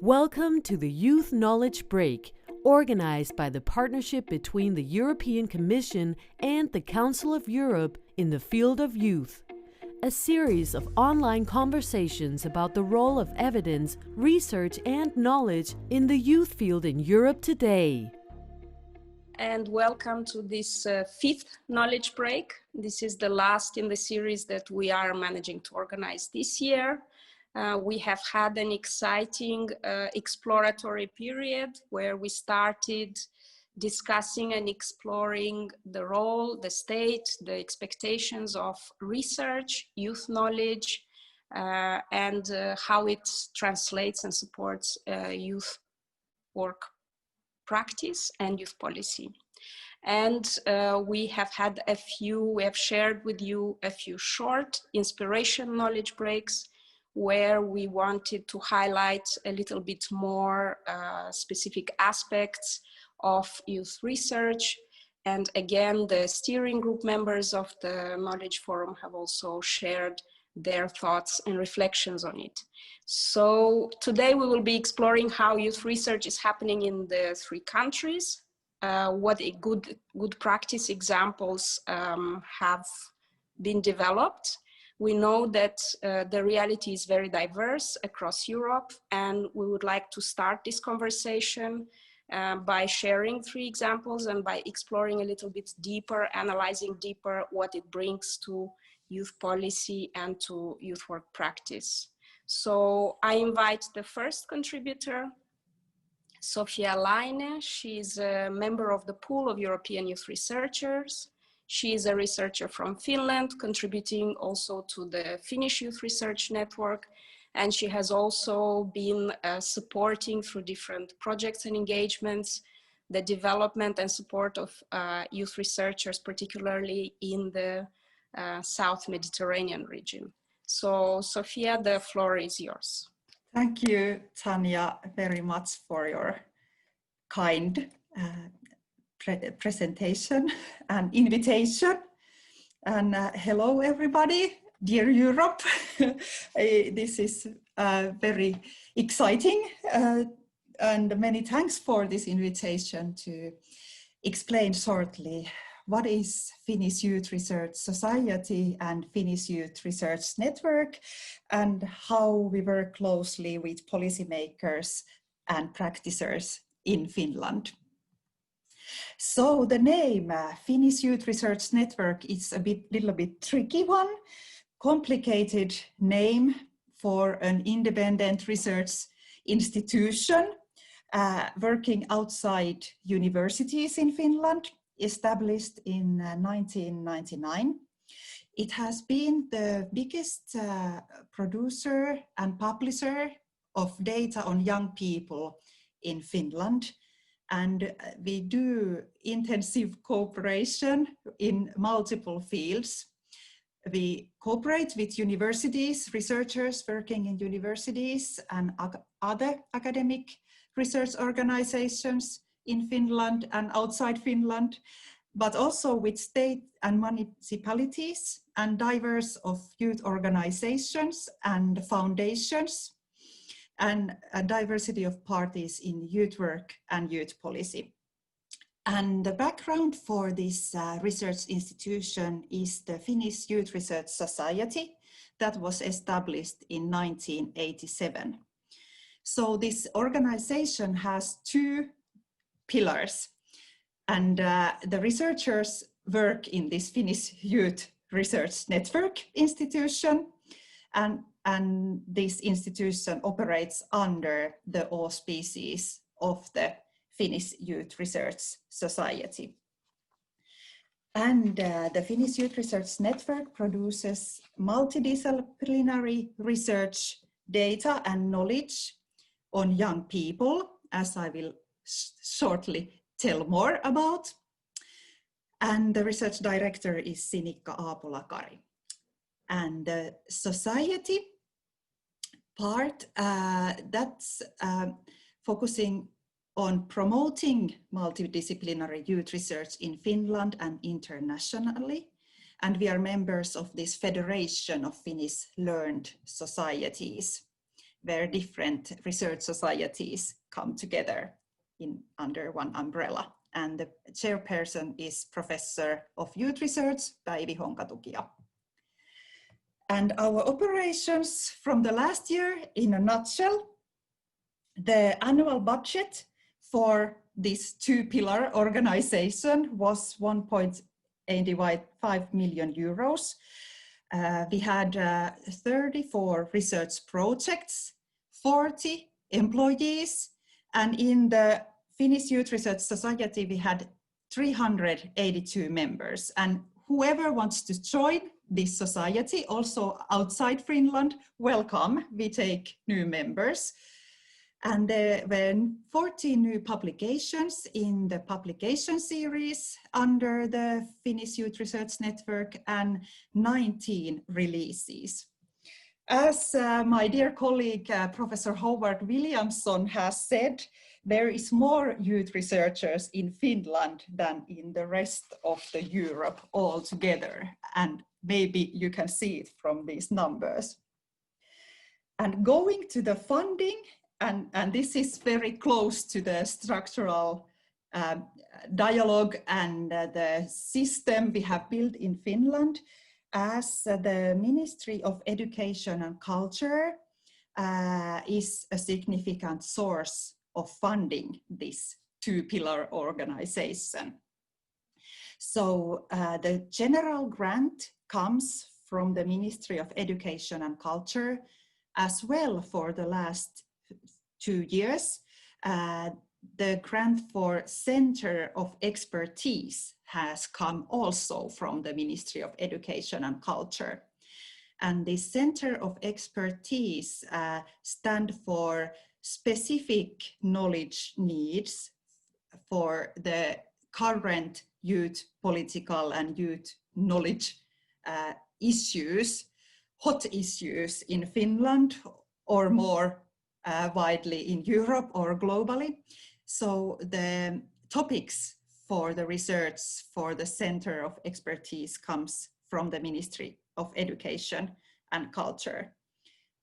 Welcome to the Youth Knowledge Break, organized by the partnership between the European Commission and the Council of Europe in the field of youth. A series of online conversations about the role of evidence, research and knowledge in the youth field in Europe today. And welcome to this fifth knowledge break. This is the last in the series that we are managing to organize this year. We have had an exciting exploratory period where we started discussing and exploring the role, the state, the expectations of research, youth knowledge, and how it translates and supports youth work practice and youth policy. And we have shared with you a few short inspiration knowledge breaks where we wanted to highlight a little bit more specific aspects of youth research. And again, the steering group members of the Knowledge Forum have also shared their thoughts and reflections on it. So today we will be exploring how youth research is happening in the three countries, what good practice examples have been developed. We know that the reality is very diverse across Europe, and we would like to start this conversation by sharing three examples and by exploring a little bit deeper, analyzing deeper what it brings to youth policy and to youth work practice. So I invite the first contributor, Sofia Laine. She is a member of the pool of European youth researchers. She is a researcher from Finland, contributing also to the Finnish Youth Research Network. And she has also been supporting through different projects and engagements, the development and support of youth researchers, particularly in the South Mediterranean region. So Sofia, the floor is yours. Thank you, Tanya, very much for your kind presentation and invitation. And hello, everybody, dear Europe. This is very exciting and many thanks for this invitation to explain shortly what is Finnish Youth Research Society and Finnish Youth Research Network, and how we work closely with policymakers and practitioners in Finland. So the name Finnish Youth Research Network is a little bit tricky one, complicated name for an independent research institution working outside universities in Finland, established in 1999. It has been the biggest producer and publisher of data on young people in Finland. And we do intensive cooperation in multiple fields. We cooperate with universities, researchers working in universities and other academic research organizations in Finland and outside Finland, but also with state and municipalities and diverse of youth organizations and foundations, and a diversity of parties in youth work and youth policy. And the background for this research institution is the Finnish Youth Research Society that was established in 1987. So this organization has two pillars, and the researchers work in this Finnish Youth Research Network institution, and this institution operates under the auspices of the Finnish Youth Research Society. And the Finnish Youth Research Network produces multidisciplinary research data and knowledge on young people, as I will shortly tell more about. And the research director is Sinikka Aapola-Kari. And the society part, that's focusing on promoting multidisciplinary youth research in Finland and internationally. And we are members of this Federation of Finnish Learned Societies. where different research societies come together under one umbrella. And the chairperson is Professor of Youth Research, Päivi Honkatukia. And our operations from the last year, in a nutshell, the annual budget for this two-pillar organization was 1.85 million euros. We had 34 research projects, 40 employees, and in the Finnish Youth Research Society, we had 382 members. And whoever wants to join this society, also outside Finland, welcome. We take new members. And there were 14 new publications in the publication series under the Finnish Youth Research Network and 19 releases. As my dear colleague, Professor Howard Williamson has said, there is more youth researchers in Finland than in the rest of the Europe altogether. And maybe you can see it from these numbers. And going to the funding, and this is very close to the structural dialogue and the system we have built in Finland, as the Ministry of Education and Culture is a significant source of funding this two-pillar organization. So the general grant comes from the Ministry of Education and Culture as well. For the last 2 years. The grant for Center of Expertise has come also from the Ministry of Education and Culture. And the Center of Expertise stand for specific knowledge needs for the current youth political and youth knowledge issues, hot issues in Finland or more widely in Europe or globally. So the topics for the research for the Center of Expertise comes from the Ministry of Education and Culture.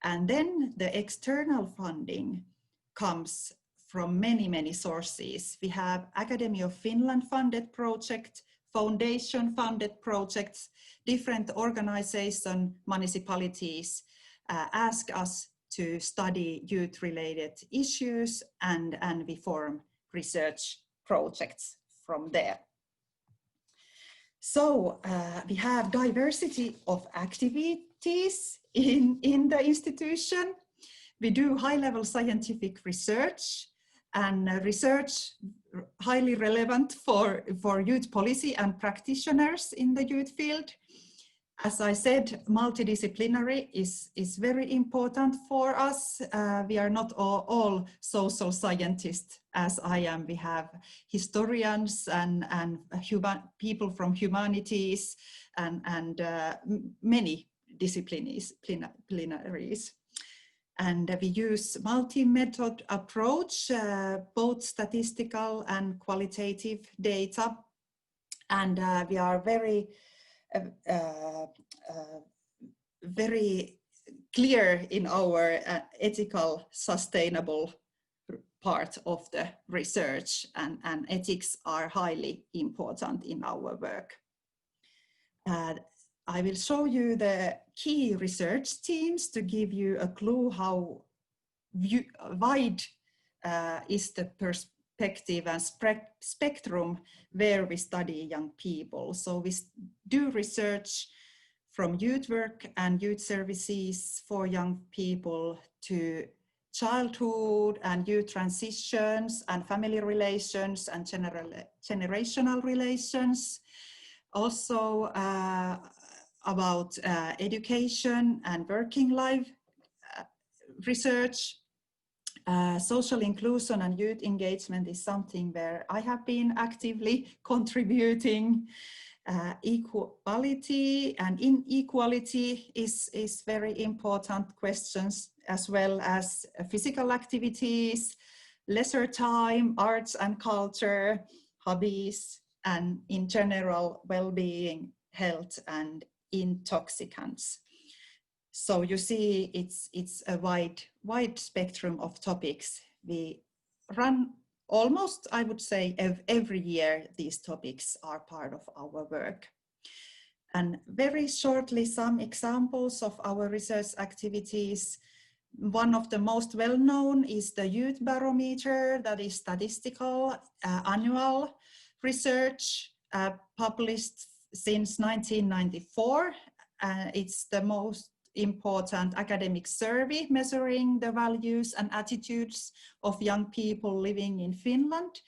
And then the external funding comes from many, many sources. We have Academy of Finland funded project, foundation funded projects, different organizations, municipalities ask us to study youth-related issues, and we form research projects from there. So we have diversity of activities in the institution. We do high-level scientific research, and research highly relevant for youth policy and practitioners in the youth field. As I said, multidisciplinary is very important for us. We are not all social scientists as I am. We have historians and people from humanities and many disciplinaries. And we use multi-method approach, both statistical and qualitative data. And we are very clear in our ethical, sustainable part of the research, and ethics are highly important in our work. I will show you the key research teams to give you a clue how wide is the perspective and spectrum where we study young people. So we do research from youth work and youth services for young people to childhood and youth transitions and family relations and generational relations. Also about education and working life research. Social inclusion and youth engagement is something where I have been actively contributing. Equality and inequality is very important questions, as well as physical activities, leisure time, arts and culture, hobbies, and in general well-being, health and intoxicants. So you see, it's a wide spectrum of topics. We run almost, I would say, every year these topics are part of our work. And very shortly, some examples of our research activities. One of the most well-known is the Youth Barometer, that is statistical annual research published since 1994. It's the most important academic survey measuring the values and attitudes of young people living in Finland.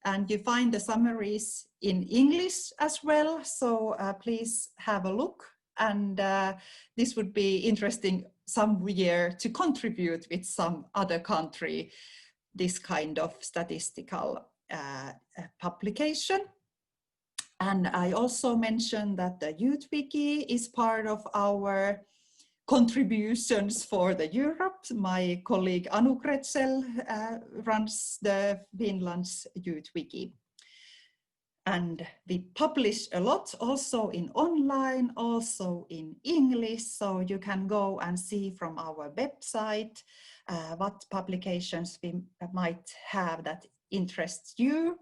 And you find the summaries in English as well, so please have a look. And this would be interesting some year to contribute with some other country, this kind of statistical publication. And I also mentioned that the Youth Wiki is part of our contributions for the Europe. My colleague Anu Kretzel runs the Finland's Youth Wiki. And we publish a lot also in online, also in English, so you can go and see from our website what publications we might have that interests you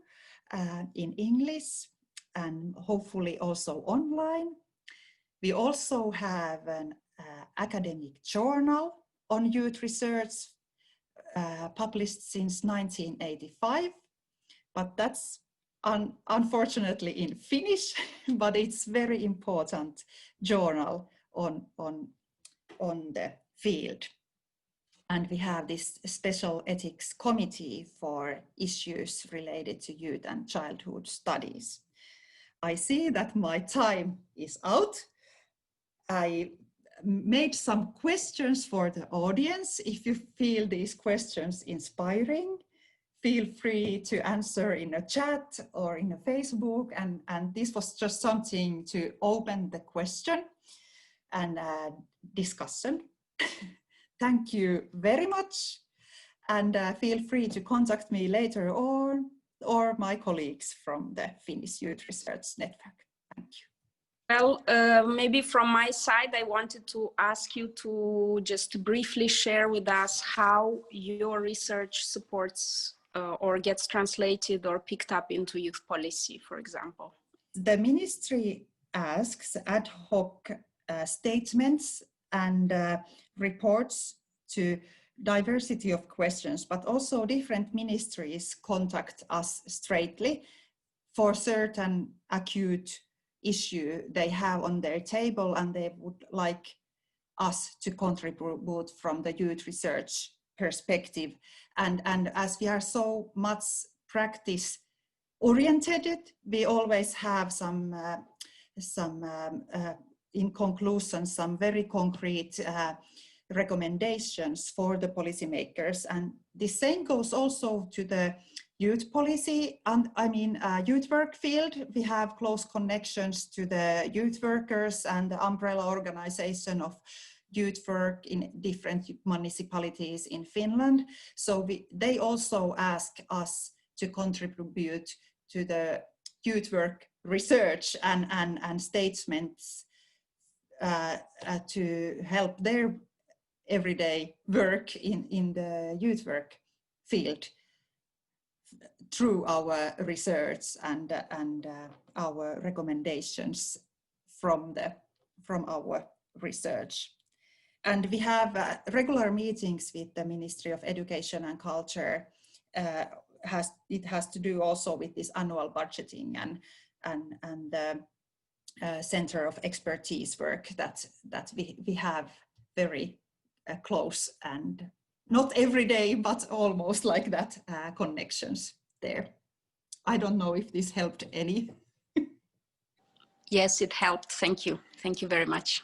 in English, and hopefully also online. We also have an academic journal on youth research published since 1985, but that's unfortunately in Finnish, but it's very important journal on the field. And we have this special ethics committee for issues related to youth and childhood studies. I see that my time is out. I made some questions for the audience. If you feel these questions inspiring, feel free to answer in a chat or in a Facebook. And this was just something to open the question and discussion. Thank you very much. And feel free to contact me later on or my colleagues from the Finnish Youth Research Network. Thank you. Well, maybe from my side, I wanted to ask you to just briefly share with us how your research supports or gets translated or picked up into youth policy, for example. The ministry asks ad hoc statements and reports to diversity of questions, but also different ministries contact us straightly for certain acute issue they have on their table and they would like us to contribute from the youth research perspective. And as we are so much practice oriented, we always have some in conclusion, some very concrete recommendations for the policymakers. And the same goes also to the youth policy, and youth work field. We have close connections to the youth workers and the umbrella organization of youth work in different municipalities in Finland. So they also ask us to contribute to the youth work research and statements to help their everyday work in the youth work field through our research and our recommendations from our research. And we have regular meetings with the Ministry of Education and Culture. It has to do also with this annual budgeting and Center of Expertise work that we have very close and not every day, but almost like that connections there. I don't know if this helped any. Yes, it helped. Thank you. Thank you very much.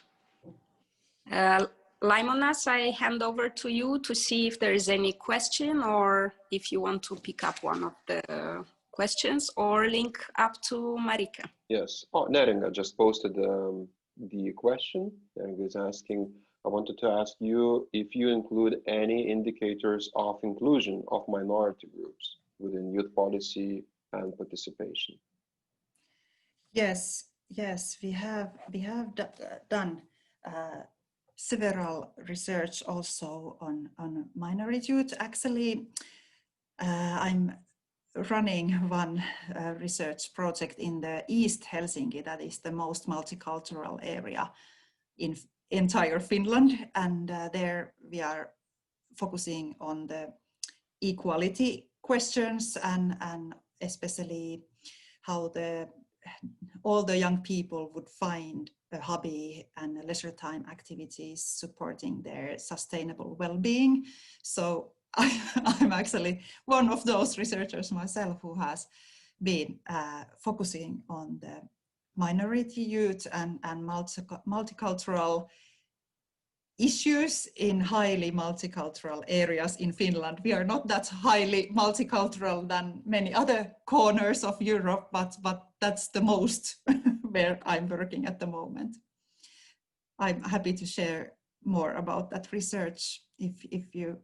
Laimonas, I hand over to you to see if there is any question or if you want to pick up one of the questions or link up to Marika. Yes. Oh, Neringa just posted the question. Neringa is asking, I wanted to ask you if you include any indicators of inclusion of minority groups within youth policy and participation. Yes, we have done several research also on minority youth. Actually, I'm running one research project in the East Helsinki, that is the most multicultural area in entire Finland, and there we are focusing on the equality questions and especially how all the young people would find a hobby and leisure time activities supporting their sustainable well-being. So I'm actually one of those researchers myself who has been focusing on the minority youth and multicultural issues in highly multicultural areas in Finland. We are not that highly multicultural than many other corners of Europe, but that's the most where I'm working at the moment. I'm happy to share more about that research if you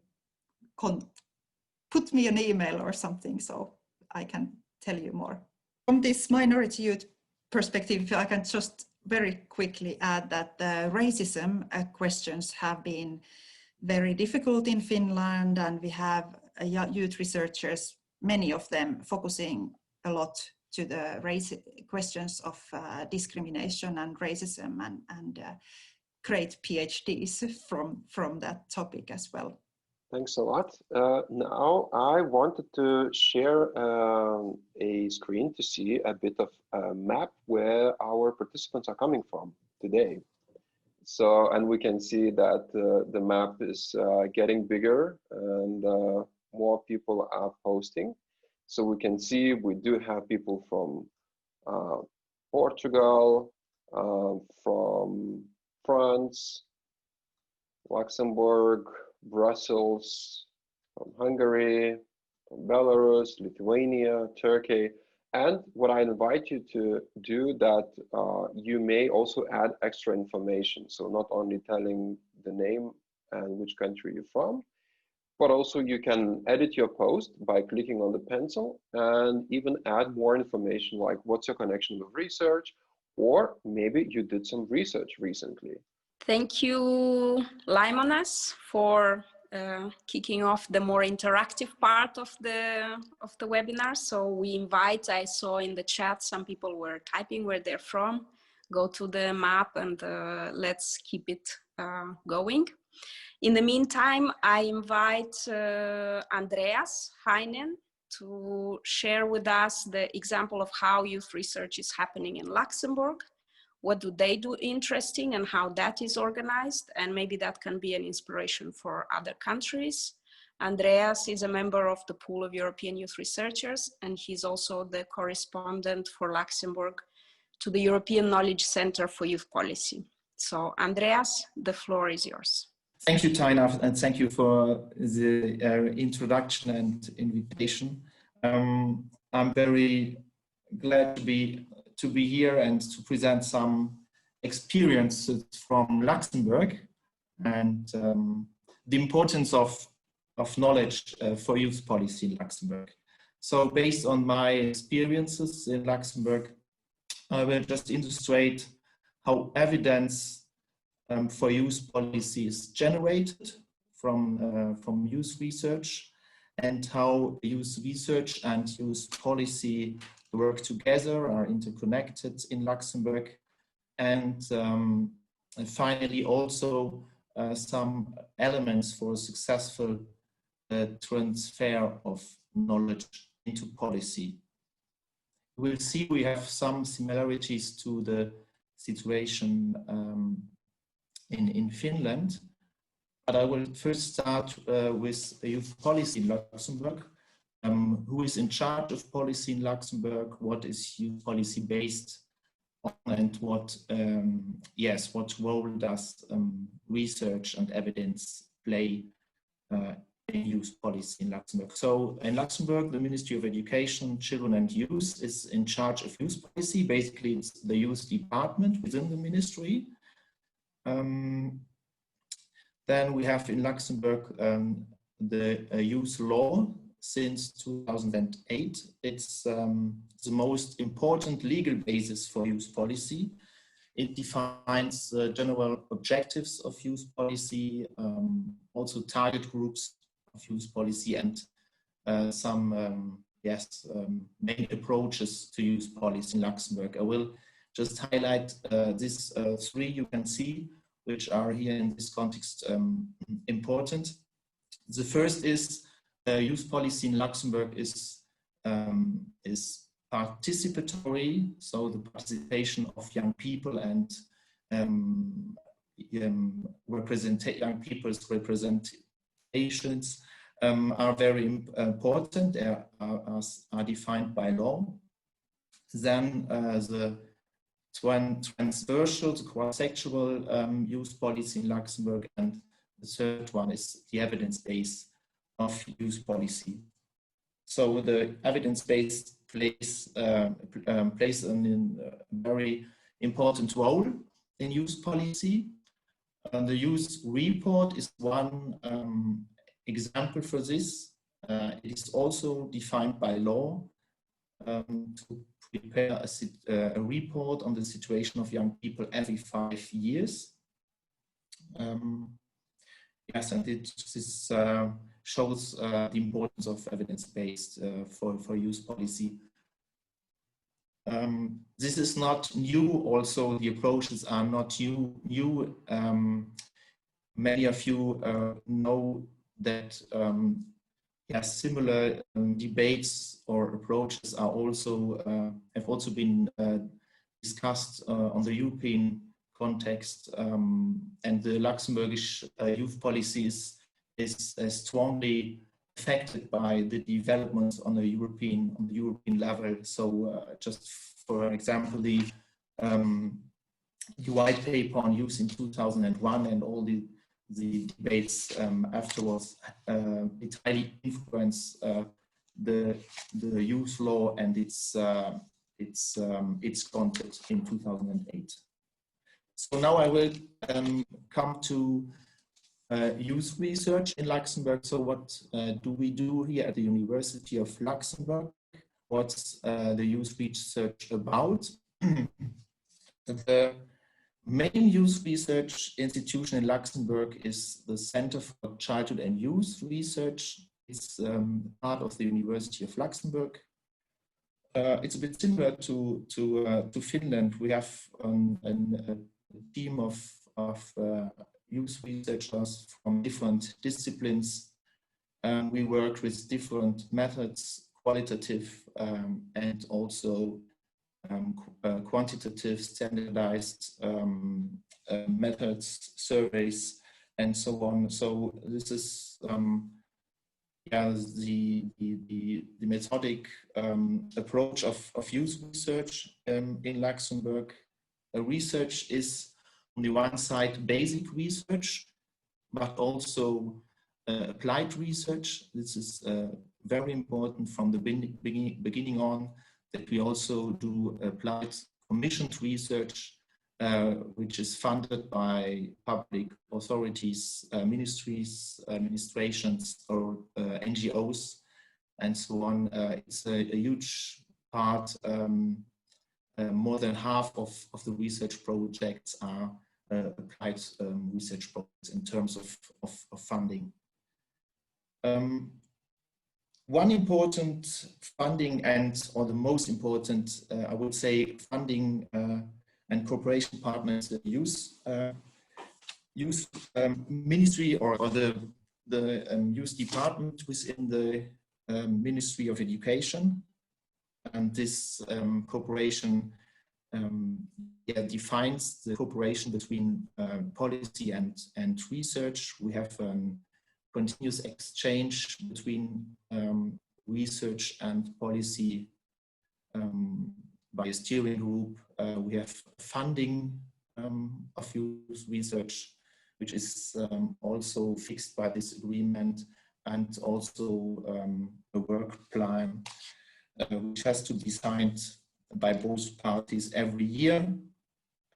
put me an email or something so I can tell you more. From this minority youth perspective, I can just very quickly add that the racism questions have been very difficult in Finland, and we have youth researchers, many of them focusing a lot to the questions of discrimination and racism and great PhDs from that topic as well. Thanks a lot. Now I wanted to share a screen to see a bit of a map where our participants are coming from today. So, and we can see that the map is getting bigger and more people are posting. So we can see we do have people from Portugal, from France, Luxembourg, Brussels, from Hungary, from Belarus, Lithuania, Turkey. And what I invite you to do that you may also add extra information. So not only telling the name and which country you're from, but also you can edit your post by clicking on the pencil and even add more information like what's your connection with research, or maybe you did some research recently. Thank you, Laine, for kicking off the more interactive part of the webinar. So we invite, I saw in the chat, some people were typing where they're from. Go to the map and let's keep it going. In the meantime, I invite Andreas Heinen to share with us the example of how youth research is happening in Luxembourg. What do they do interesting and how that is organized? And maybe that can be an inspiration for other countries. Andreas is a member of the pool of European youth researchers, and he's also the correspondent for Luxembourg to the European Knowledge Center for Youth Policy. So Andreas, the floor is yours. Thank you, Taina, and thank you for the introduction and invitation. I'm very glad to be here and to present some experiences from Luxembourg and the importance of knowledge for youth policy in Luxembourg. So based on my experiences in Luxembourg, I will just illustrate how evidence for youth policy is generated from youth research, and how youth research and youth policy work together, are interconnected in Luxembourg, and finally also some elements for successful transfer of knowledge into policy. We'll see we have some similarities to the situation in Finland, but I will first start with youth policy in Luxembourg. Who is in charge of policy in Luxembourg? What is youth policy based on, and what role does research and evidence play in youth policy in Luxembourg? So in Luxembourg, the Ministry of Education, Children and Youth is in charge of youth policy. Basically, it's the youth department within the ministry. Then we have in Luxembourg the youth law since 2008. It's the most important legal basis for youth policy. it defines the general objectives of youth policy, also target groups of youth policy, and some main approaches to youth policy in Luxembourg. I will just highlight these three you can see, which are here in this context important. The first is youth policy in Luxembourg is participatory, so the participation of young people and young people's representations are very important. They are defined by law. Then the transversal, the cross-sectional youth policy in Luxembourg, and the third one is the evidence base of youth policy. So the evidence base plays a very important role in youth policy. The youth report is one example for this. It is also defined by law to prepare a report on the situation of young people every 5 years. Yes, and this shows the importance of evidence-based for youth policy. This is not new. Also, the approaches are not new. Many of you know that similar debates or approaches are also have also been discussed on the European context, and the Luxembourgish youth policy is strongly affected by the developments on the European level. So, just for example, the white paper on youth in 2001 and all the debates afterwards, it highly influenced the youth law and its content in 2008. So now I will come to youth research in Luxembourg. So what do we do here at the University of Luxembourg? What's the youth research about? The main youth research institution in Luxembourg is the Center for Childhood and Youth Research. It's part of the University of Luxembourg. It's a bit similar to Finland. We have a team of youth researchers from different disciplines. We work with different methods, qualitative and also quantitative, standardized methods, surveys, and so on. So this is the methodic approach of youth research in Luxembourg. Research is on the one side basic research, but also applied research. This is very important from the beginning on, that we also do applied commissioned research, which is funded by public authorities, ministries, administrations, or NGOs, and so on. It's a huge part. More than half of the research projects are applied research projects in terms of funding. One important funding or the most important, I would say, funding and cooperation partners, the youth ministry or the youth department within the Ministry of Education. And this cooperation defines the cooperation between policy and research. We have a continuous exchange between research and policy by a steering group. We have funding of youth research, which is also fixed by this agreement, and also a work plan which has to be signed by both parties every year,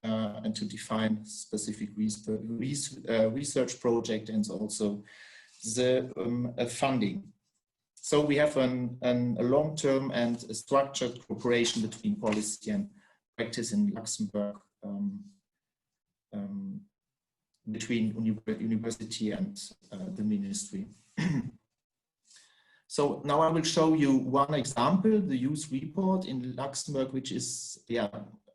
and to define specific research project and also the funding. So we have a long-term and a structured cooperation between policy and practice in Luxembourg. between university and the ministry. So now I will show you one example, the youth report in Luxembourg, which is, yeah,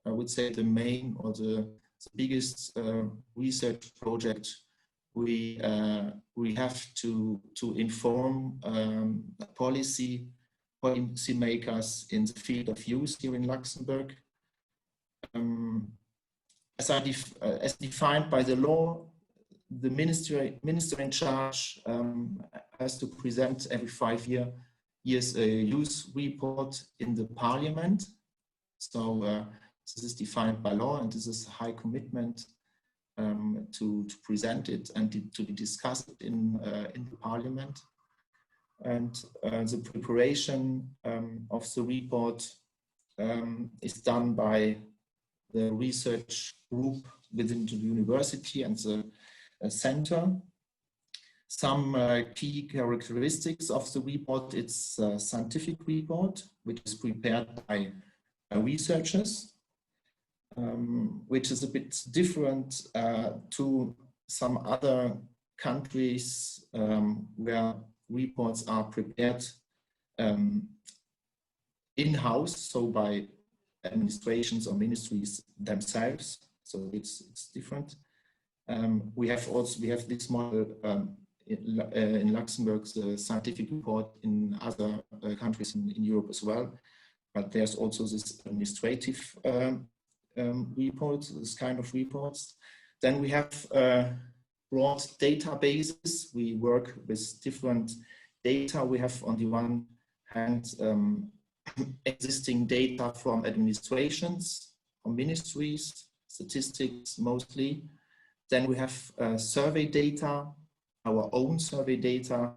I would say the main or the biggest research project we have to inform policymakers in the field of youth here in Luxembourg. As defined by the law, the minister in charge has to present every 5 years a youth report in the parliament. So this is defined by law, and this is a high commitment to present it and to be discussed in the parliament. And the preparation of the report is done by the research group within the university and the center. Some key characteristics of the report: it's a scientific report, which is prepared by researchers, which is a bit different to some other countries where reports are prepared in-house, so by administrations or ministries themselves. So it's different. We have this model in Luxembourg, the scientific report in other countries in Europe as well. But there's also this administrative reports, this kind of reports. Then we have broad databases. We work with different data. We have on the one hand existing data from administrations, from ministries, statistics mostly. Then we have survey data, our own survey data,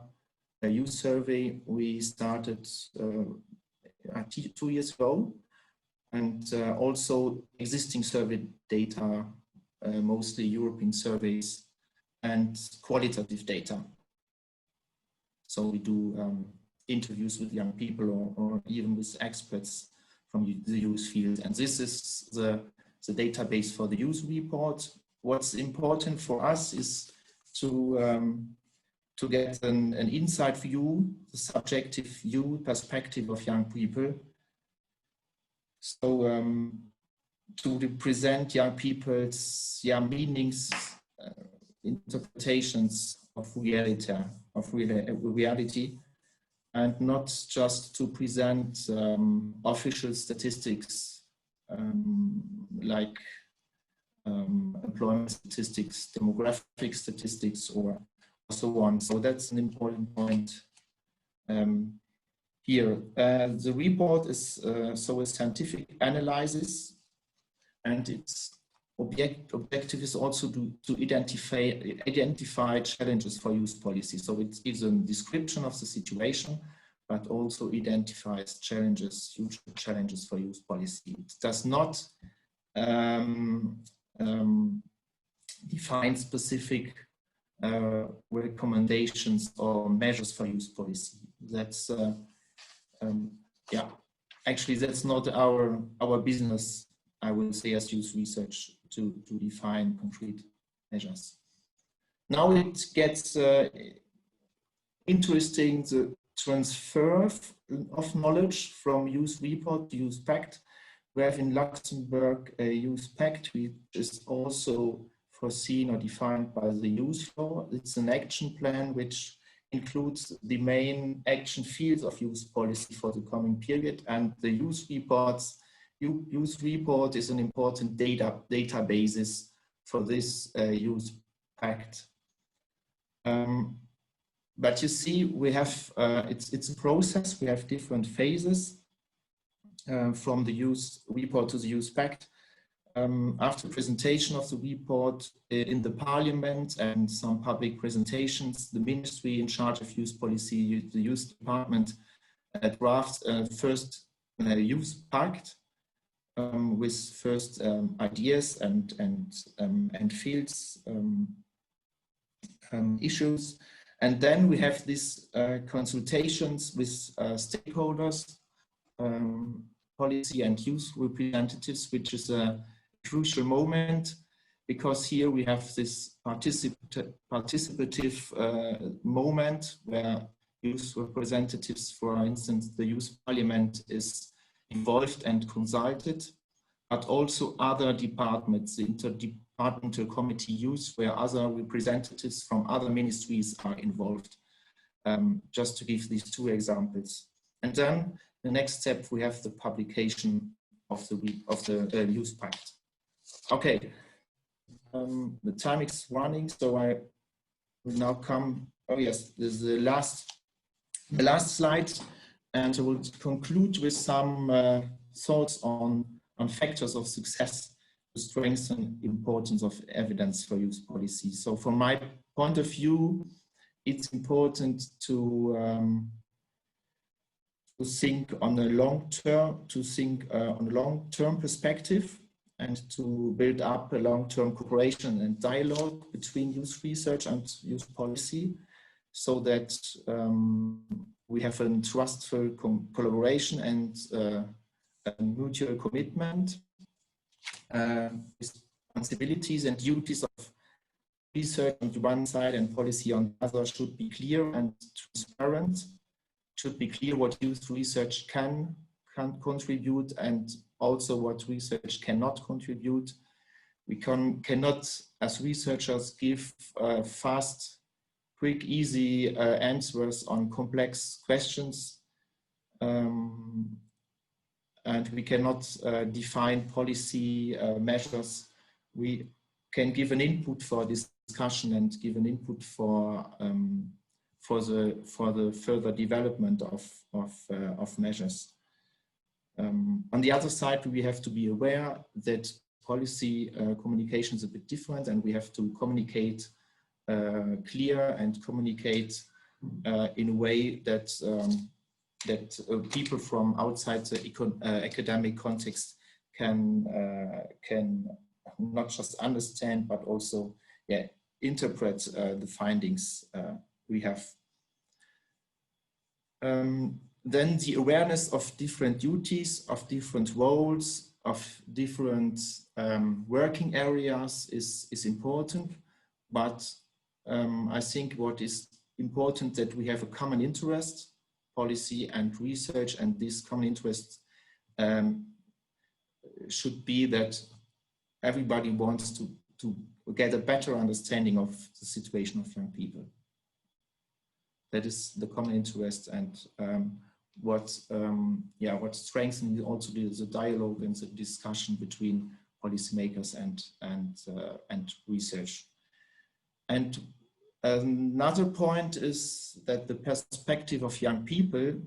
a youth survey we started 2 years ago, and also existing survey data, mostly European surveys, and qualitative data. So we do interviews with young people or even with experts from the youth field. And this is the database for the youth report. What's important for us is to get an inside view, the subjective view, perspective of young people. So to present young people's meanings, interpretations of reality, and not just to present official statistics like employment statistics, demographic statistics, or so on. So that's an important point here. The report is a scientific analysis, and its objective is also to identify challenges for youth policy. So it gives a description of the situation, but also identifies challenges, future challenges for youth policy. It does not define specific recommendations or measures for youth policy. That's actually that's not our business, I will say, as youth research, to define concrete measures. Now it gets interesting, the transfer of knowledge from youth report to youth pact. We have in Luxembourg a youth pact, which is also foreseen or defined by the youth law. It's an action plan which includes the main action fields of youth policy for the coming period, and the youth report is an important databasis for this youth pact. But you see, we have it's a process. We have different phases from the youth report to the youth pact. After presentation of the report in the parliament and some public presentations, the ministry in charge of youth policy, the youth department, drafts first youth pact with first ideas and fields issues. And then we have these consultations with stakeholders, policy and youth representatives, which is a crucial moment because here we have this participative moment where youth representatives, for instance, the youth parliament is involved and consulted, but also other departments, the interdepartmental committee youth, where other representatives from other ministries are involved, just to give these two examples. And then the next step, we have the publication of the Youth Pact. Okay, the time is running, so I will now come, oh yes, this is the last slide, and I will conclude with some thoughts on factors of success to strengthen the importance of evidence for youth policy. So from my point of view, it's important to think on a long-term perspective, and to build up a long-term cooperation and dialogue between youth research and youth policy, so that we have a trustful collaboration and a mutual commitment. Responsibilities and duties of research on the one side and policy on the other should be clear and transparent. Should be clear what youth research can contribute and also what research cannot contribute. We cannot, as researchers, give fast, quick, easy answers on complex questions. And we cannot define policy measures. We can give an input for this discussion and give an input for the further development of measures. On the other side, we have to be aware that policy communication is a bit different, and we have to communicate clear and communicate in a way that people from outside the academic context can not just understand, but also interpret the findings we have. Then the awareness of different duties, of different roles, of different working areas is important, but I think what is important that we have a common interest, policy and research, and this common interest should be that everybody wants to get a better understanding of the situation of young people. That is the common interest, and what strengthens also the dialogue and the discussion between policymakers and research. And another point is that the perspective of young people,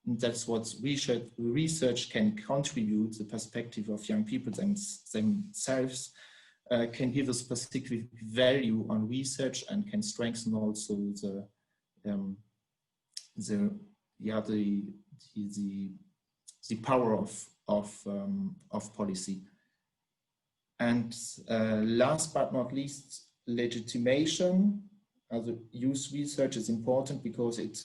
that's what research can contribute, the perspective of young people themselves can give a specific value on research and can strengthen also the power of policy. And last but not least, legitimation. Youth research is important because it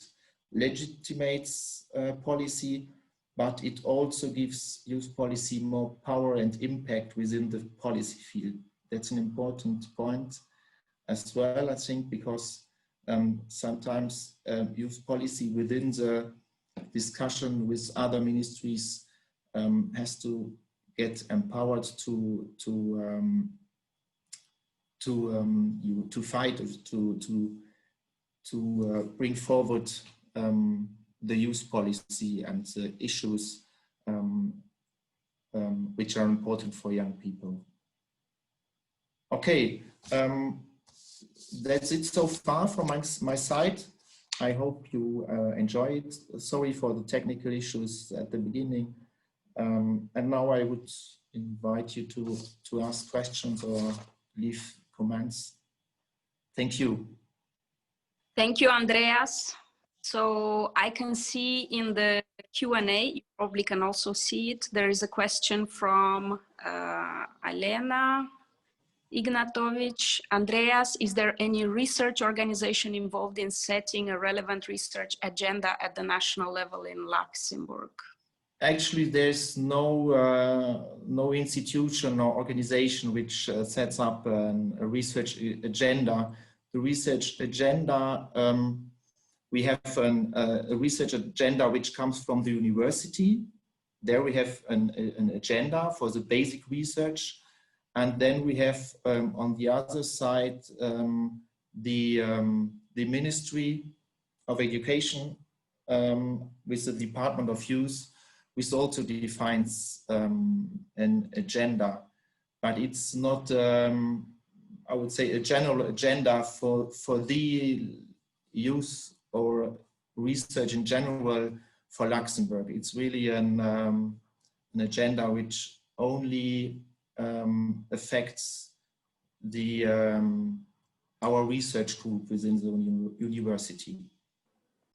legitimates policy, but it also gives youth policy more power and impact within the policy field. That's an important point as well, I think, because sometimes youth policy within the discussion with other ministries has to get empowered to fight, to bring forward the youth policy and the issues which are important for young people. Okay, that's it so far from my side. I hope you enjoy it. Sorry for the technical issues at the beginning. And now I would invite you to ask questions or leave comments. Thank you. Thank you, Andreas. So I can see in the Q&A, you probably can also see it, there is a question from Elena Ignatovic. Andreas, is there any research organization involved in setting a relevant research agenda at the national level in Luxembourg? Actually, there's no institution or organization which sets up a research agenda. The research agenda, we have a research agenda which comes from the university. There we have an agenda for the basic research. And then we have on the other side the Ministry of Education with the Department of Youth, which also defines an agenda, but it's not, I would say, a general agenda for the youth or research in general for Luxembourg. It's really an agenda which only affects the our research group within the university.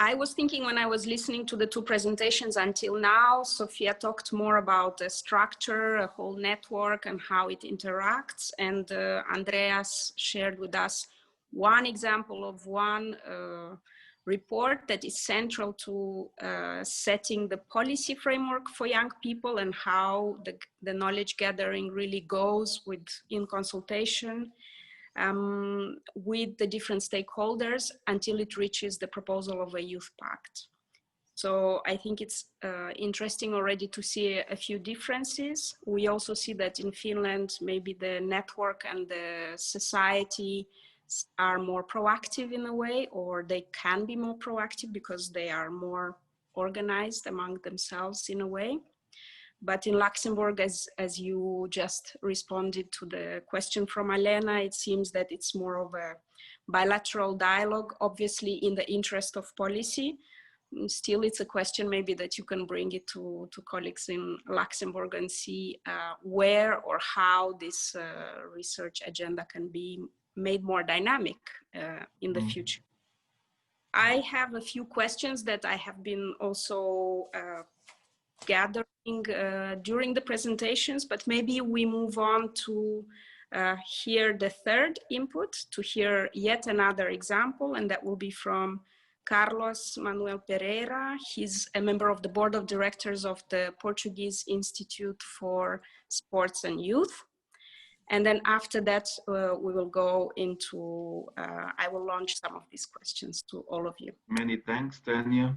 I was thinking when I was listening to the two presentations until now, Sofia talked more about the structure, a whole network and how it interacts. And Andreas shared with us one example of one report that is central to setting the policy framework for young people and how the knowledge gathering really goes in consultation with the different stakeholders until it reaches the proposal of a youth pact. So I think it's interesting already to see a few differences. We also see that in Finland, maybe the network and the society are more proactive in a way, or they can be more proactive because they are more organized among themselves in a way. But in Luxembourg, as you just responded to the question from Elena, it seems that it's more of a bilateral dialogue, obviously in the interest of policy. Still, it's a question maybe that you can bring it to colleagues in Luxembourg and see where or how this research agenda can be made more dynamic in the future. I have a few questions that I have been also gathering during the presentations, but maybe we move on to hear the third input, to hear yet another example, and that will be from Carlos Manuel Pereira. He's a member of the board of directors of the Portuguese Institute for Sports and Youth. And then after that, we will go into, I will launch some of these questions to all of you. Many thanks, Tanya.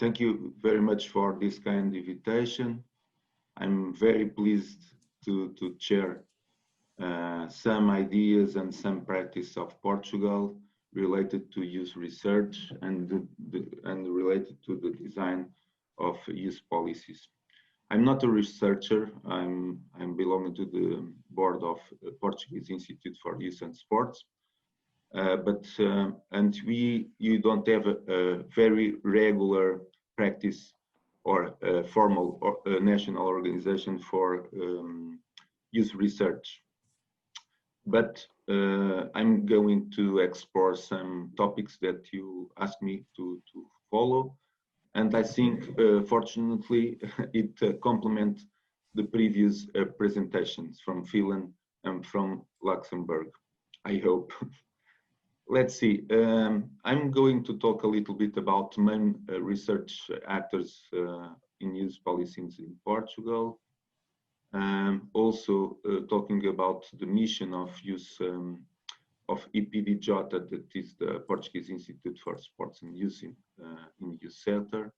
Thank you very much for this kind invitation. I'm very pleased to share some ideas and some practice of Portugal related to youth research and related to the design of youth policies. I'm not a researcher. I'm belonging to the board of the Portuguese Institute for Youth and Sports. You don't have a very regular practice or a formal or a national organization for youth research. But I'm going to explore some topics that you asked me to follow. And I think, fortunately, it complements the previous presentations from Finland and from Luxembourg, I hope. Let's see, I'm going to talk a little bit about main research actors in youth policies in Portugal. Also talking about the mission of youth of EPDJ, that is the Portuguese Institute for Sports and Youth in youth sector,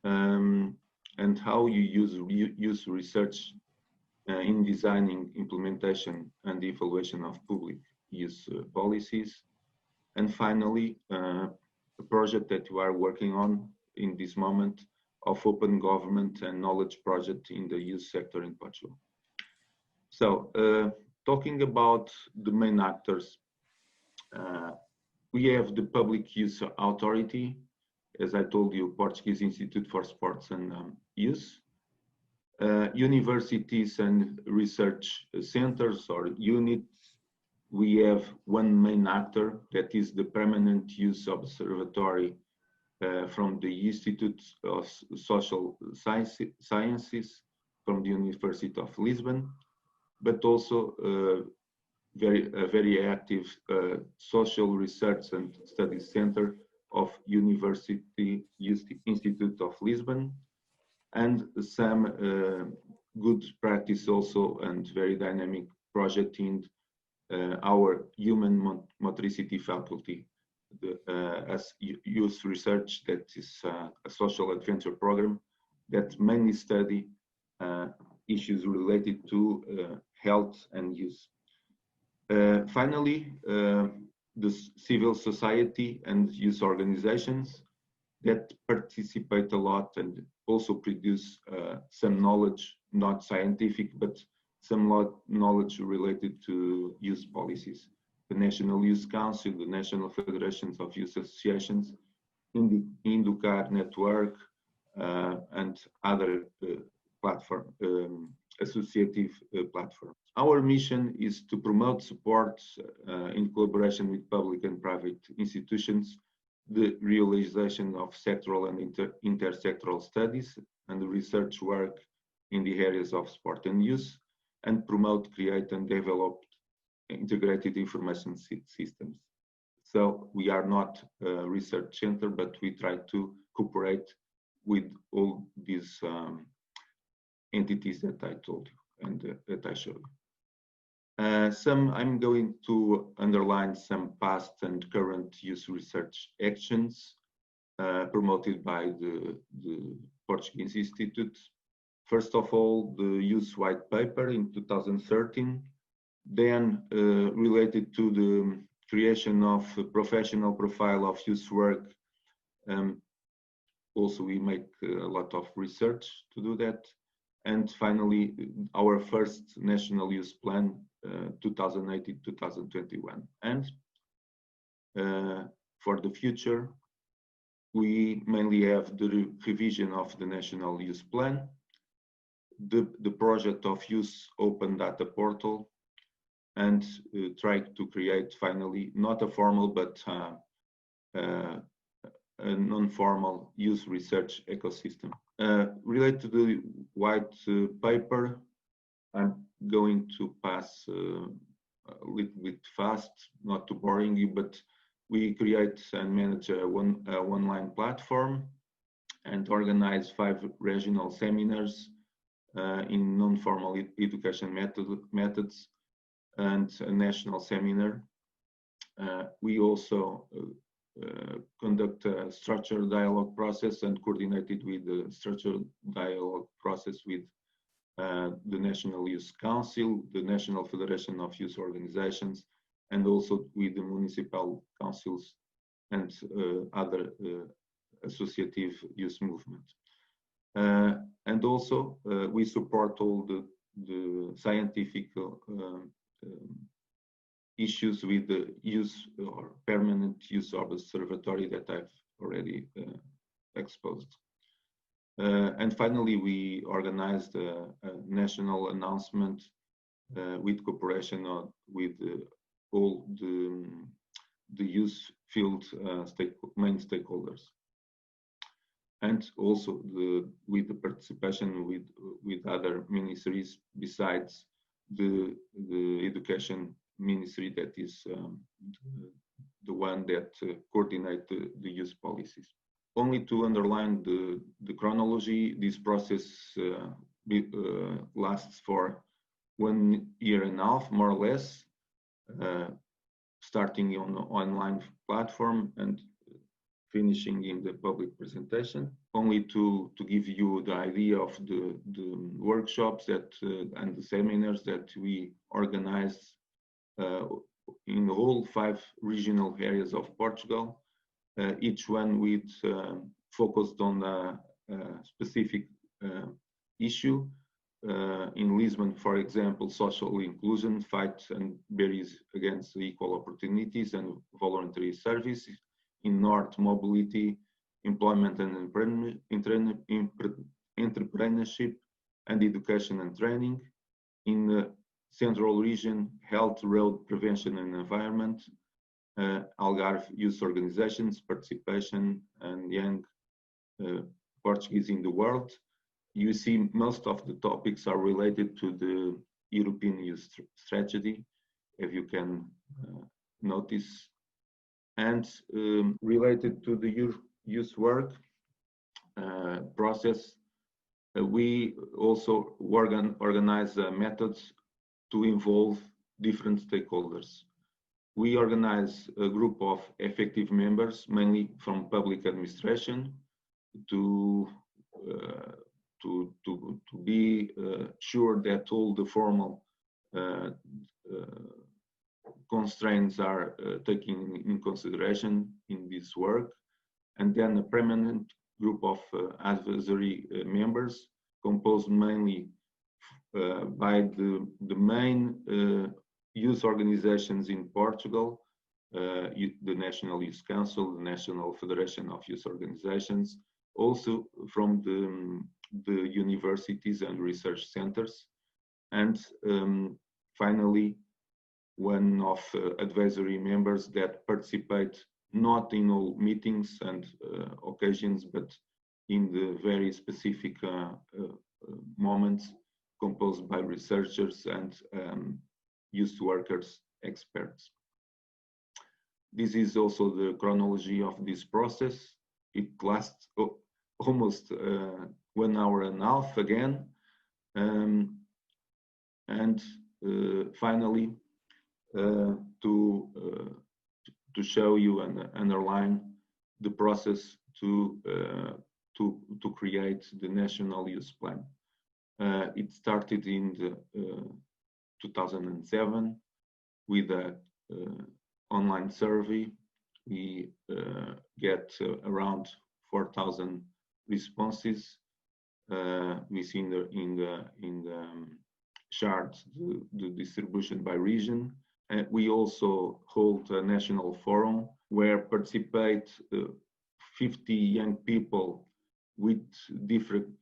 and how you use youth research in designing, implementation, and evaluation of public youth policies. And finally, a project that we are working on in this moment of open government and knowledge project in the youth sector in Portugal. So, talking about the main actors, we have the Public Youth Authority, as I told you, Portuguese Institute for Sports and Youth, universities and research centers or units. We have one main actor, that is the Permanent Youth Observatory from the Institute of Social Sciences from the University of Lisbon, but also a very active social research and studies center of University Institute of Lisbon, and some good practice also and very dynamic project in our human motricity faculty, as youth research, that is a social adventure program that mainly study issues related to health and youth. Finally, the civil society and youth organizations that participate a lot and also produce some knowledge, not scientific, but some knowledge related to youth policies. The National Youth Council, the National Federations of Youth Associations, Inducar Network, and other associative platforms. Our mission is to promote support in collaboration with public and private institutions, the realization of sectoral and intersectoral studies and research work in the areas of sport and youth, and promote, create, and develop integrated information systems. So we are not a research center, but we try to cooperate with all these entities that I told you and that I showed you. I'm going to underline some past and current youth research actions promoted by the Portuguese Institute. First of all, the Youth White Paper in 2013, then related to the creation of a professional profile of youth work. Also, we make a lot of research to do that. And finally, our first National Youth Plan, 2018-2021. And for the future, we mainly have the revision of the National Youth Plan, the project of Youth Open Data Portal, and try to create finally not a formal but a non-formal youth research ecosystem. Related to the white paper, I'm going to pass a little bit fast, not to boring you, but we create and manage a online platform and organize 5 regional seminars in non-formal education methods and a national seminar. We also conduct a structured dialogue process and coordinated with the structured dialogue process with the National Youth Council, the National Federation of Youth Organizations, and also with the municipal councils and other associative youth movements. And also we support all the scientific issues with the youth or permanent youth observatory that I've already exposed. And finally, we organized a national announcement with cooperation with all the youth field main stakeholders. And also with the participation with other ministries besides the education ministry, that is the one that coordinates the youth policies. Only to underline the chronology, this process lasts for 1.5 years, more or less, starting on an online platform and finishing in the public presentation. Only to give you the idea of the workshops that and the seminars that we organize in all 5 regional areas of Portugal, each one with focused on a specific issue. In Lisbon, for example, social inclusion, fight and barriers against equal opportunities and voluntary service. In North, mobility, employment and entrepreneurship, and education and training. In the Central region, health, road, prevention and environment. Algarve, youth organizations, participation, and young Portuguese in the world. You see most of the topics are related to the European Youth Strategy, if you can notice. And related to the youth work process, we also organize methods to involve different stakeholders. We organize a group of effective members, mainly from public administration, to be sure that all the formal constraints are taken in consideration in this work, and then a permanent group of advisory members composed mainly by the main youth organizations in Portugal, the National Youth Council, the National Federation of Youth Organizations, also from the universities and research centers, and finally one of advisory members that participate not in all meetings and occasions, but in the very specific moments, composed by researchers and youth workers, experts. This is also the chronology of this process. It lasts almost 1 hour and a half again. Finally, to show you and underline the process to create the National Youth Plan. It started in 2007 with an online survey. We get around 4,000 responses. We see in the chart the distribution by region. We also hold a national forum where participate 50 young people with different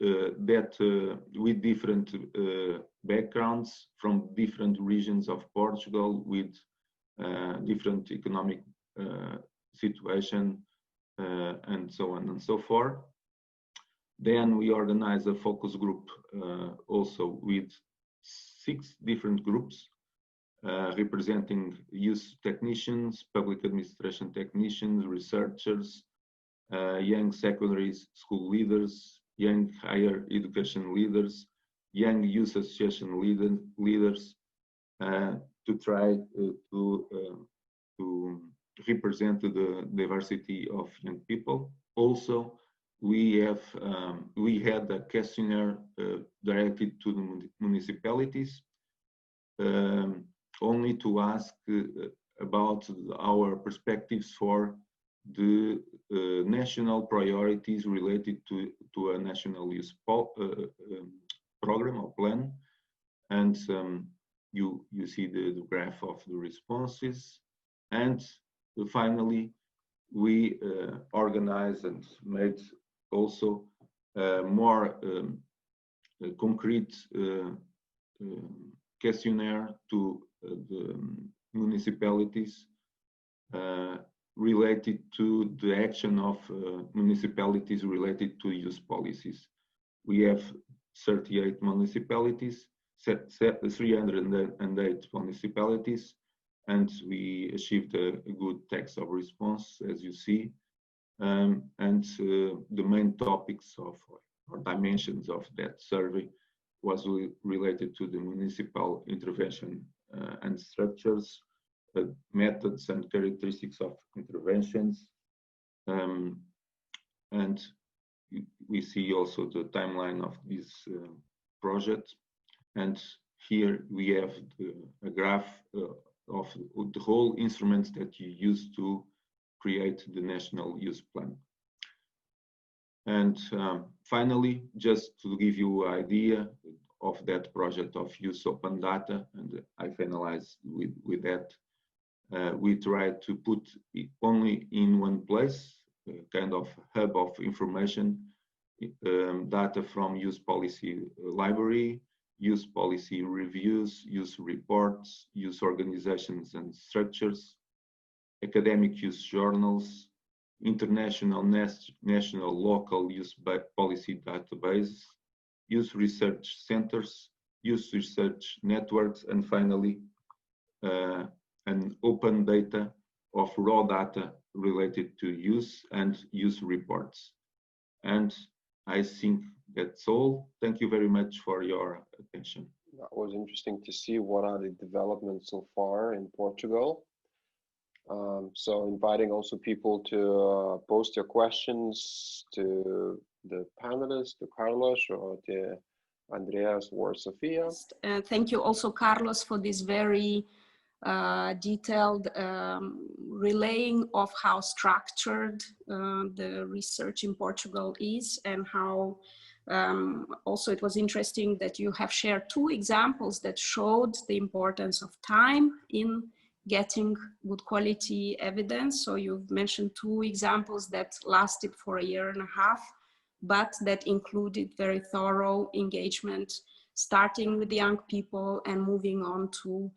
backgrounds from different regions of Portugal, with different economic situation, and so on and so forth. Then we organize a focus group also with 6 different groups representing youth technicians, public administration technicians, researchers, young secondary school leaders, young higher education leaders, young youth association leaders, to try to represent the diversity of young people. Also, we had a questionnaire directed to the municipalities, only to ask about our perspectives for the national priorities related to a national youth program or plan. And you see the graph of the responses. And finally, we organized and made also more concrete questionnaire to the municipalities related to the action of municipalities related to youth policies. We have 38 municipalities, 308 municipalities, and we achieved a good text of response, as you see. And the main topics of or dimensions of that survey was related to the municipal intervention and structures, methods and characteristics of interventions. And we see also the timeline of this project. And here we have a graph of the whole instruments that you use to create the National Youth Plan. And finally, just to give you an idea of that project of Youth Open Data, and I finalized with that, we try to put it only in one place, kind of hub of information, data from youth policy library, youth policy reviews, youth reports, youth organizations and structures, academic youth journals, international, national, local youth policy database, youth research centers, youth research networks, and finally, an open data of raw data related to youth and youth reports. And I think that's all. Thank you very much for your attention. That was interesting to see what are the developments so far in Portugal. So inviting also people to post your questions to the panelists, to Carlos or to Andreas or Sofia. Thank you also, Carlos, for this very detailed relaying of how structured the research in Portugal is, and how also it was interesting that you have shared two examples that showed the importance of time in getting good quality evidence. So you've mentioned two examples that lasted for 1.5 years, but that included very thorough engagement, starting with the young people and moving on to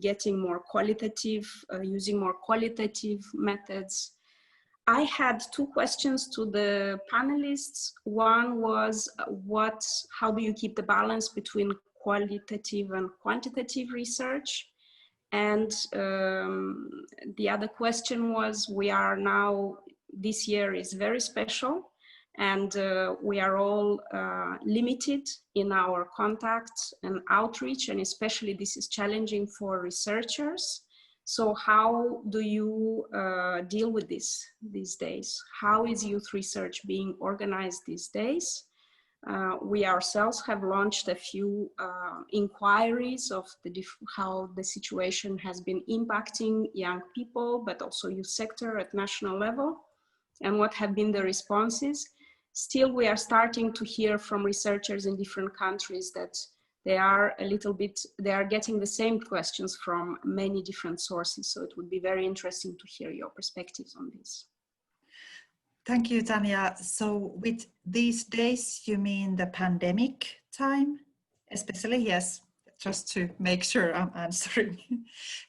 getting more qualitative, using more qualitative methods. I had two questions to the panelists. One was, how do you keep the balance between qualitative and quantitative research? And the other question was, we are now, this year is very special, and we are all limited in our contacts and outreach, and especially this is challenging for researchers. So how do you deal with this these days? How is youth research being organized these days? We ourselves have launched a few inquiries of how the situation has been impacting young people, but also youth sector at national level, and what have been the responses. Still, we are starting to hear from researchers in different countries that they are getting the same questions from many different sources. So it would be very interesting to hear your perspectives on this. Thank you, Tanya. So with these days, you mean the pandemic time, especially? Yes, just to make sure I'm answering.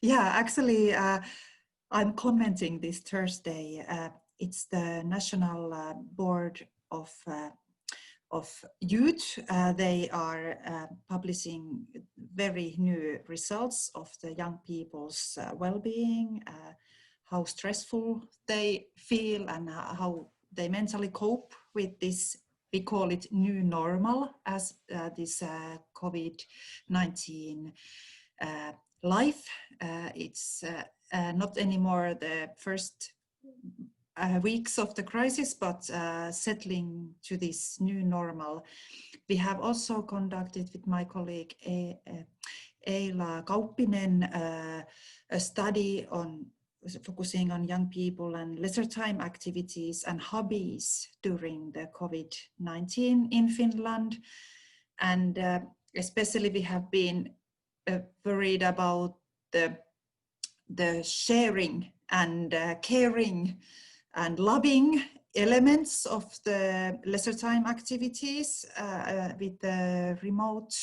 Yeah, actually, I'm commenting this Thursday. It's the National Board of Youth. They are publishing very new results of the young people's well-being, how stressful they feel and how they mentally cope with this. We call it new normal as this COVID-19 life. It's not anymore the first weeks of the crisis, but settling to this new normal. We have also conducted with my colleague AYOUTH a study on focusing on young people and leisure time activities and hobbies during the COVID-19 in Finland. And especially we have been worried about the sharing and caring and loving elements of the leisure time activities with the remote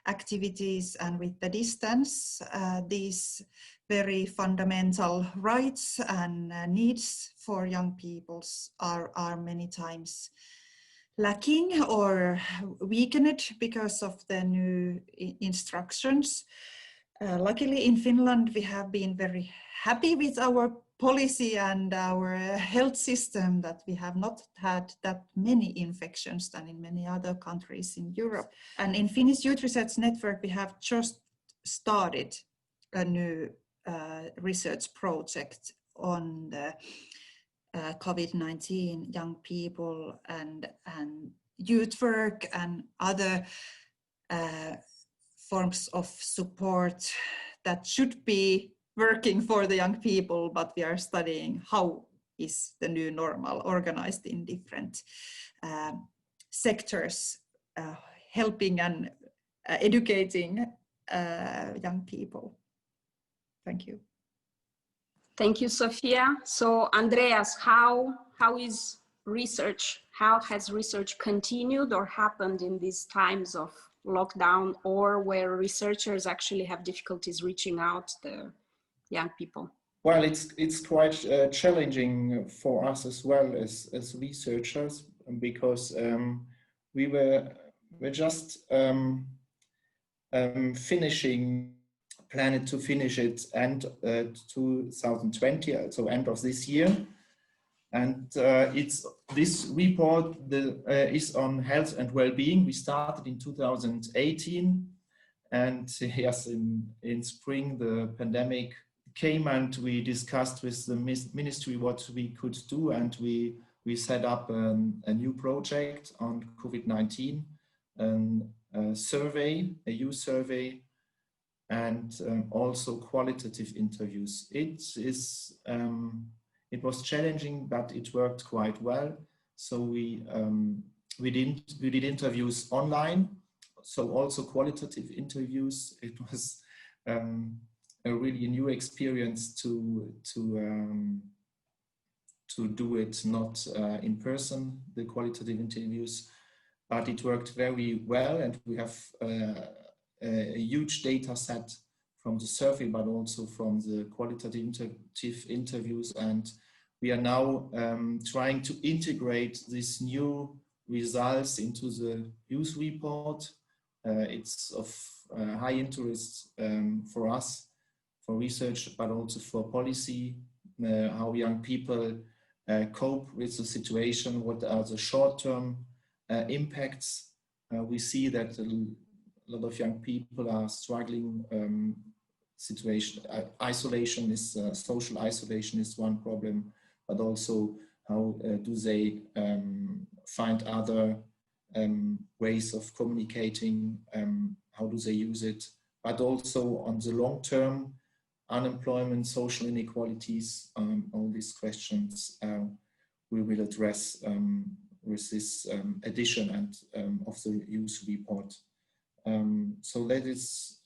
activities and with the distance. These very fundamental rights and needs for young people are many times lacking or weakened because of the new instructions. Luckily in Finland we have been very happy with our policy and our health system that we have not had that many infections than in many other countries in Europe. And in Finnish Youth Research Network we have just started a new research project on the COVID-19 young people and youth work and other forms of support that should be working for the young people, but we are studying how is the new normal organized in different sectors, helping and educating young people. Thank you. Thank you, Sofia. So Andreas, how is research, how has research continued or happened in these times of lockdown, or where researchers actually have difficulties reaching out the young people? Well, it's quite challenging for us as well as researchers, because we're just finishing planned to finish it end 2020, so end of this year. And this report is on health and well-being. We started in 2018, and yes, in spring the pandemic came, and we discussed with the ministry what we could do, and we set up a new project on COVID-19, a survey, a youth survey, and also qualitative interviews. It was challenging, but it worked quite well. So we did interviews online, so also qualitative interviews. It was a really new experience to do it not in person, the qualitative interviews, but it worked very well, and we have a huge data set from the survey, but also from the qualitative interviews. And we are now trying to integrate these new results into the youth report. It's of high interest for us, for research, but also for policy, how young people cope with the situation, what are the short-term impacts. We see that a lot of young people are struggling. Isolation is social isolation is one problem, but also how do they find other ways of communicating? How do they use it? But also on the long term, unemployment, social inequalities, all these questions we will address with this edition and of the youth report. So that is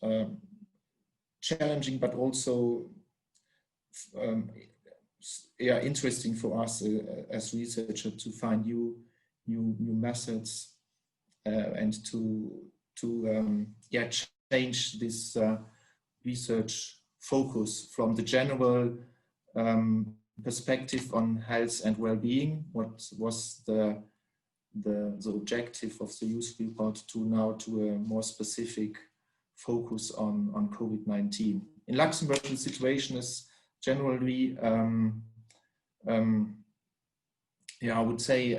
challenging, but also interesting for us as researchers to find new methods and to change this research focus from the general perspective on health and well-being, what was the objective of the youth report, to now to a more specific focus on COVID-19. In Luxembourg, the situation is generally, I would say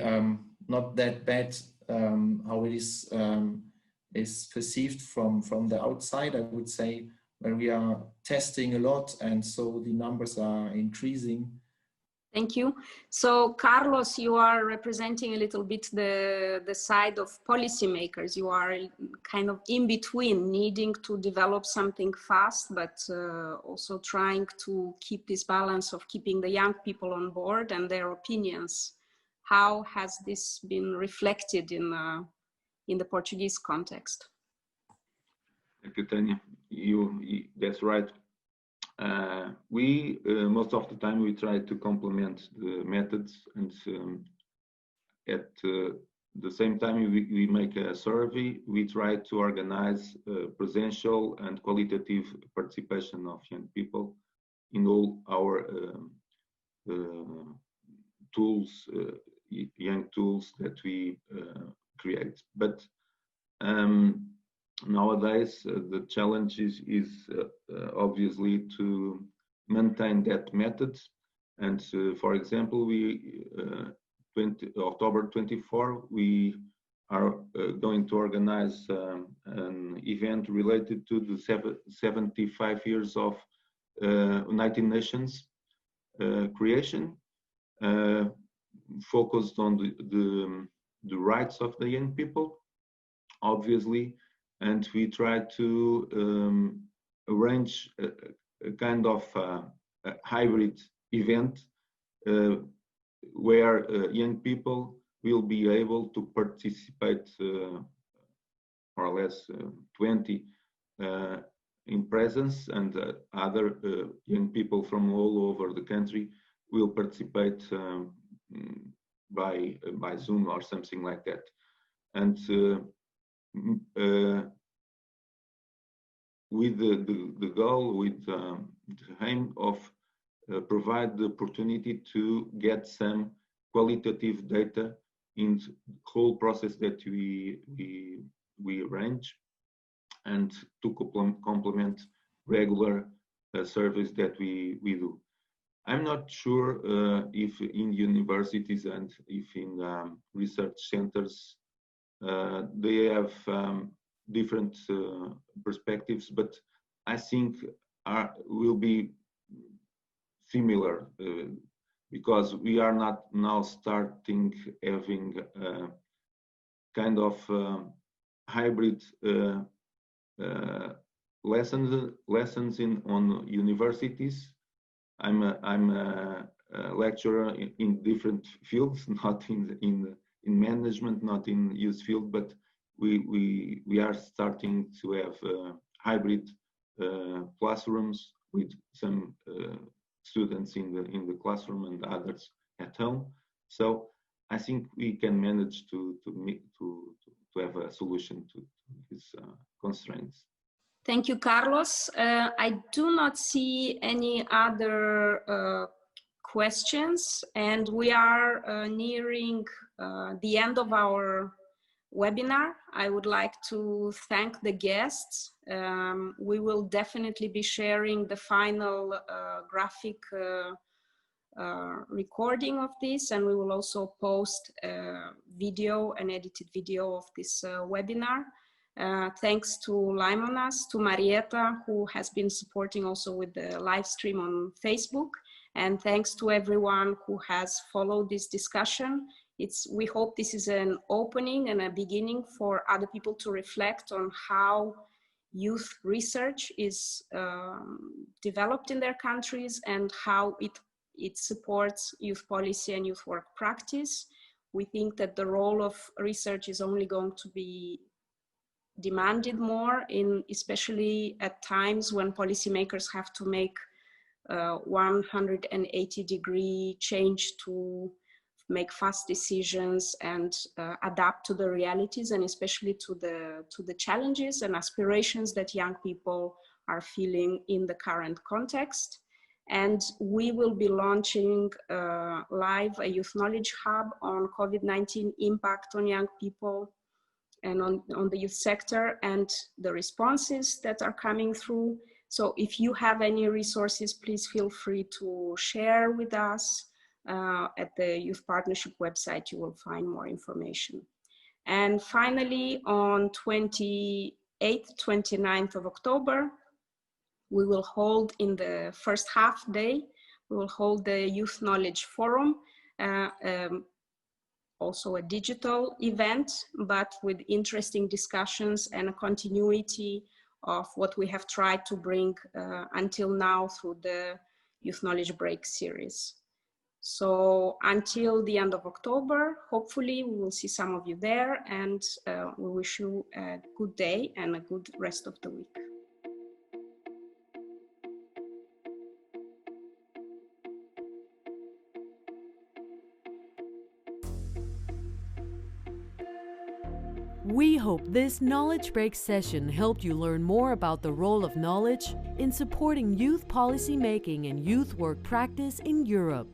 not that bad how it is perceived from the outside. I would say where we are testing a lot, and so the numbers are increasing. Thank you. So, Carlos, you are representing a little bit the side of policymakers. You are kind of in between, needing to develop something fast, but also trying to keep this balance of keeping the young people on board and their opinions. How has this been reflected in the Portuguese context? Thank you, Tanya. That's right. We most of the time we try to complement the methods, and at the same time we make a survey. We try to organize presential and qualitative participation of young people in all our tools, young tools that we create. But nowadays, the challenge is obviously to maintain that method. And for example, October 24, we are going to organize an event related to the 75 years of United Nations creation, focused on the rights of the young people, obviously. And we try to arrange a kind of a hybrid event where young people will be able to participate, more or less 20 in presence, and other young people from all over the country will participate by Zoom or something like that. And with the goal, with the aim of provide the opportunity to get some qualitative data in the whole process that we arrange, and to complement regular surveys that we do. I'm not sure if in universities and if in research centers they have different perspectives, but I think will be similar because we are not now starting having kind of hybrid lessons on universities. I'm a lecturer in different fields, not in management, not in youth field, but we are starting to have hybrid classrooms with some students in the classroom and others at home. So I think we can manage to have a solution to these constraints. Thank you, Carlos. I do not see any other questions, and we are nearing the end of our webinar. I would like to thank the guests. We will definitely be sharing the final graphic recording of this, and we will also post video, an edited video of this webinar. Thanks to Laine, to Marietta, who has been supporting also with the live stream on Facebook. And thanks to everyone who has followed this discussion. We hope this is an opening and a beginning for other people to reflect on how youth research is developed in their countries and how it supports youth policy and youth work practice. We think that the role of research is only going to be demanded more, especially at times when policymakers have to make 180-degree change to make fast decisions and adapt to the realities, and especially to the challenges and aspirations that young people are feeling in the current context. And we will be launching live a Youth Knowledge Hub on COVID-19 impact on young people and on the youth sector and the responses that are coming through. So if you have any resources, please feel free to share with us. At the Youth Partnership website, you will find more information. And finally, on 28th, 29th of October, we will hold in the first half day, we will hold the Youth Knowledge Forum, also a digital event, but with interesting discussions and a continuity of what we have tried to bring until now through the Youth Knowledge Break series. So until the end of October, hopefully we will see some of you there, and we wish you a good day and a good rest of the week. We hope this Knowledge Break session helped you learn more about the role of knowledge in supporting youth policy making and youth work practice in Europe.